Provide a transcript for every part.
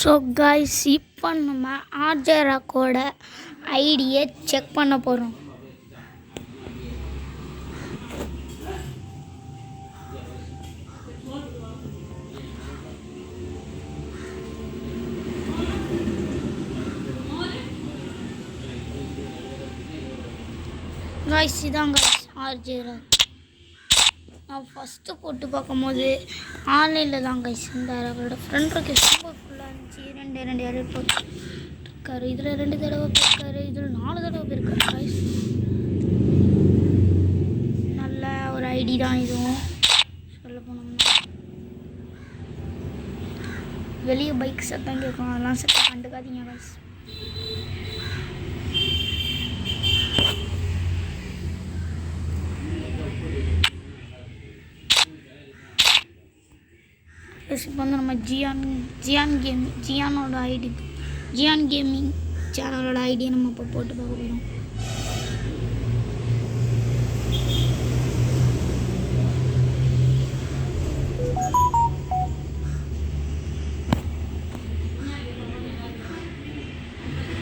So guys, இப்போ நம்ம ஆர்ஜராக்கோட ஐடியை செக் பண்ண போகிறோம். கைஸ், இதான் கைஸ் ஆர்ஜராக். நான் ஃபஸ்ட்டு போட்டு பார்க்கும்போது ஆன்லைனில் தான் கைஸ் இருந்தார். அவரோட ஃப்ரெண்ட் ரிக்வெஸ்ட் ரொம்ப ஃபுல்லாக இருந்துச்சு. ரெண்டு யாரும் போயிருக்காரு. இதில் 2 தடவை போயிருக்காரு. இதில் 4 தடவை போயிருக்காரு கைஸ். நல்ல ஒரு ஐடி தான் இதுவும் சொல்ல போனோம்னா. வெளியே பைக் சத்தம் கேட்கும், அதெல்லாம் சத்தம் கண்டுக்காதீங்க கைஸ். இப்போ வந்து நம்ம ஜியானோட ஐடி, ஜியான் கேமிங் சேனலோட ஐடியை நம்ம இப்போ போட்டு பார்க்க போகிறோம்.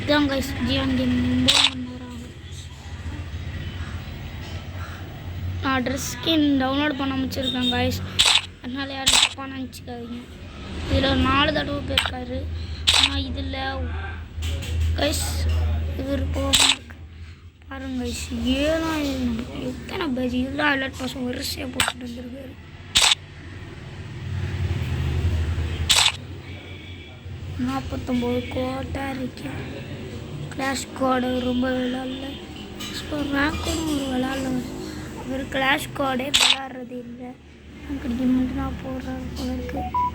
இதான் கைஸ் ஜியான் கேமிங். 9 மணி நேரம் ஆகும். நான் ட்ரெஸ் ஸ்கின் டவுன்லோட் பண்ண வச்சுருக்கேன் கைஸ், அதனால யாரும் தப்பாக நினச்சிக்காதீங்க. இதில் 4 தடவை போயிருக்காரு. ஆனால் இதில் கைஸ் இவர் போக பாருங்க கைஸ், எத்தனை பேஜ் இதெல்லாம் அலர்ட் பாஸ் வரிசையாக போட்டுட்டு வந்துருக்காரு. $49 கோட்டா இருக்கு. கிளாஷ் கோடை ரொம்ப விளாட்ல. ஸோ ரேங்க்கும் ஒரு விளாட்ல. இவர் கிளாஷ் கோடே விளாட்றது இல்லை. கிடைக்க மட்டும் நான் போடுறாரு போல இருக்குது.